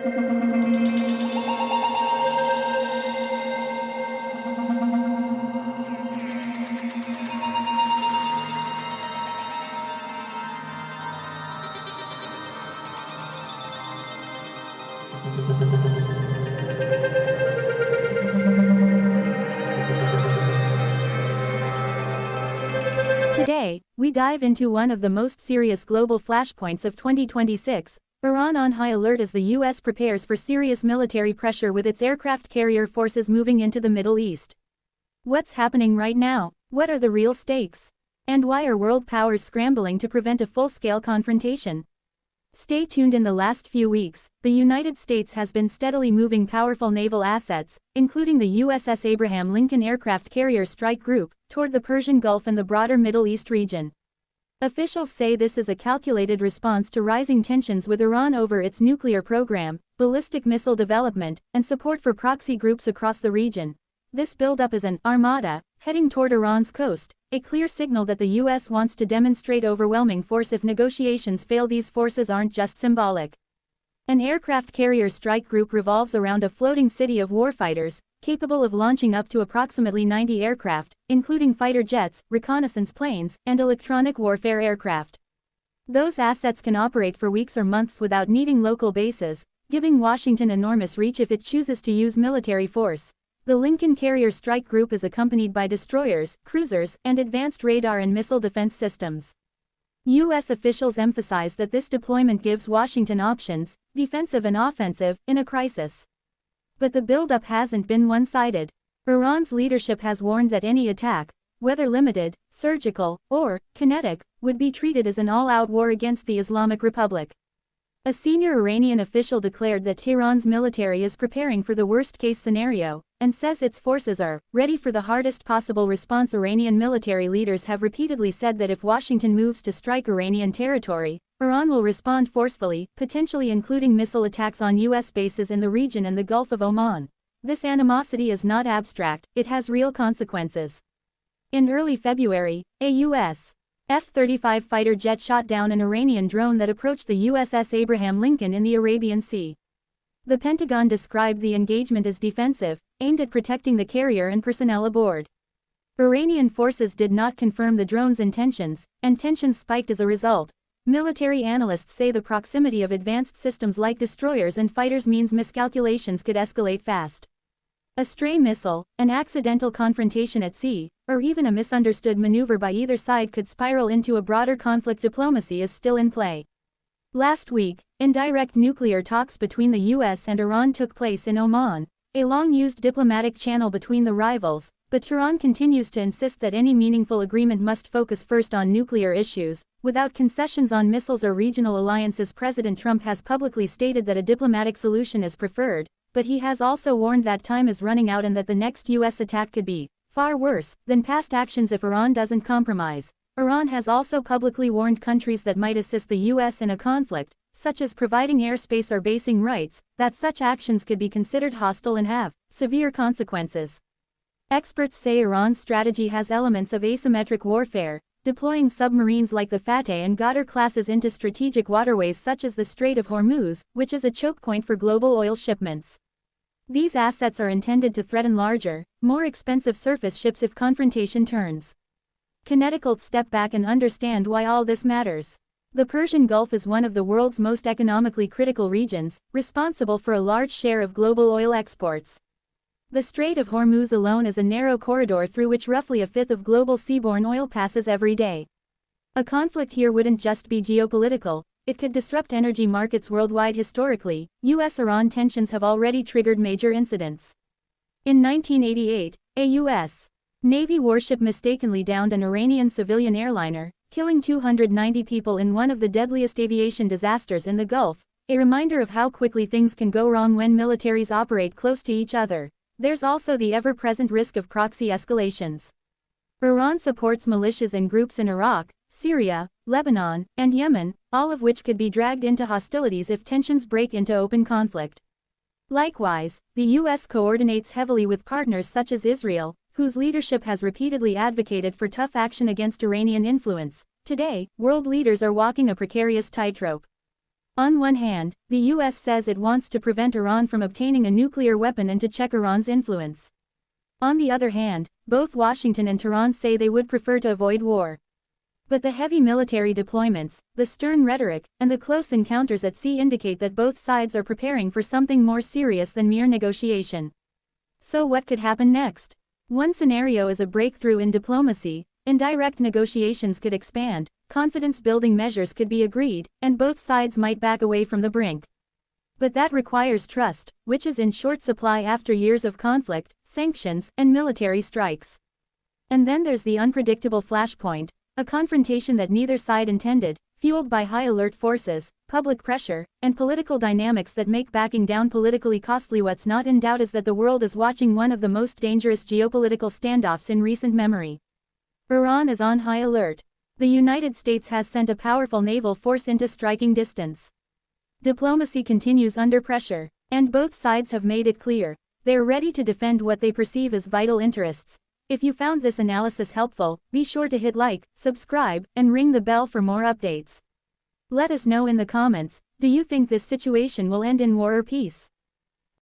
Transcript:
Today, we dive into one of the most serious global flashpoints of 2026, Iran on high alert as the US prepares for serious military pressure with its aircraft carrier forces moving into the Middle East. What's happening right now? What are the real stakes? And why are world powers scrambling to prevent a full-scale confrontation? Stay tuned. In the last few weeks, the United States has been steadily moving powerful naval assets, including the USS Abraham Lincoln aircraft carrier strike group, toward the Persian Gulf and the broader Middle East region. Officials say this is a calculated response to rising tensions with Iran over its nuclear program, ballistic missile development, and support for proxy groups across the region. This buildup is an armada heading toward Iran's coast, a clear signal that the US wants to demonstrate overwhelming force if negotiations fail. These forces aren't just symbolic. An aircraft carrier strike group revolves around a floating city of warfighters, capable of launching up to approximately 90 aircraft, including fighter jets, reconnaissance planes, and electronic warfare aircraft. Those assets can operate for weeks or months without needing local bases, giving Washington enormous reach if it chooses to use military force. The Lincoln Carrier Strike Group is accompanied by destroyers, cruisers, and advanced radar and missile defense systems. U.S. officials emphasize that this deployment gives Washington options, defensive and offensive, in a crisis. But the buildup hasn't been one-sided. Iran's leadership has warned that any attack, whether limited, surgical, or kinetic, would be treated as an all-out war against the Islamic Republic. A senior Iranian official declared that Tehran's military is preparing for the worst-case scenario, and says its forces are ready for the hardest possible response. Iranian military leaders have repeatedly said that if Washington moves to strike Iranian territory, Iran will respond forcefully, potentially including missile attacks on U.S. bases in the region and the Gulf of Oman. This animosity is not abstract, it has real consequences. In early February, a U.S. F-35 fighter jet shot down an Iranian drone that approached the USS Abraham Lincoln in the Arabian Sea. The Pentagon described the engagement as defensive, aimed at protecting the carrier and personnel aboard. Iranian forces did not confirm the drone's intentions, and tensions spiked as a result. Military analysts say the proximity of advanced systems like destroyers and fighters means miscalculations could escalate fast. A stray missile, an accidental confrontation at sea, or even a misunderstood maneuver by either side could spiral into a broader conflict. Diplomacy is still in play. Last week, indirect nuclear talks between the US and Iran took place in Oman, a long-used diplomatic channel between the rivals, but Tehran continues to insist that any meaningful agreement must focus first on nuclear issues, without concessions on missiles or regional alliances. President Trump has publicly stated that a diplomatic solution is preferred, but he has also warned that time is running out and that the next US attack could be far worse than past actions if Iran doesn't compromise. Iran has also publicly warned countries that might assist the US in a conflict, such as providing airspace or basing rights, that such actions could be considered hostile and have severe consequences. Experts say Iran's strategy has elements of asymmetric warfare, deploying submarines like the Fateh and Ghadar classes into strategic waterways such as the Strait of Hormuz, which is a choke point for global oil shipments. These assets are intended to threaten larger, more expensive surface ships if confrontation turns. Kinetic. Step back and understand why all this matters. The Persian Gulf is one of the world's most economically critical regions, responsible for a large share of global oil exports. The Strait of Hormuz alone is a narrow corridor through which roughly a fifth of global seaborne oil passes every day. A conflict here wouldn't just be geopolitical, it could disrupt energy markets worldwide. Historically, US-Iran tensions have already triggered major incidents. In 1988, a U.S. Navy warship mistakenly downed an Iranian civilian airliner, killing 290 people in one of the deadliest aviation disasters in the Gulf, a reminder of how quickly things can go wrong when militaries operate close to each other. There's also the ever-present risk of proxy escalations. Iran supports militias and groups in Iraq, Syria, Lebanon, and Yemen, all of which could be dragged into hostilities if tensions break into open conflict. Likewise, the U.S. coordinates heavily with partners such as Israel, whose leadership has repeatedly advocated for tough action against Iranian influence. Today, world leaders are walking a precarious tightrope. On one hand, the US says it wants to prevent Iran from obtaining a nuclear weapon and to check Iran's influence. On the other hand, both Washington and Tehran say they would prefer to avoid war. But the heavy military deployments, the stern rhetoric, and the close encounters at sea indicate that both sides are preparing for something more serious than mere negotiation. So what could happen next? One scenario is a breakthrough in diplomacy. Indirect negotiations could expand, confidence-building measures could be agreed, and both sides might back away from the brink. But that requires trust, which is in short supply after years of conflict, sanctions, and military strikes. And then there's the unpredictable flashpoint, a confrontation that neither side intended, fueled by high-alert forces, public pressure, and political dynamics that make backing down politically costly. What's not in doubt is that the world is watching one of the most dangerous geopolitical standoffs in recent memory. Iran is on high alert. The United States has sent a powerful naval force into striking distance. Diplomacy continues under pressure, and both sides have made it clear they're ready to defend what they perceive as vital interests. If you found this analysis helpful, be sure to hit like, subscribe, and ring the bell for more updates. Let us know in the comments, do you think this situation will end in war or peace?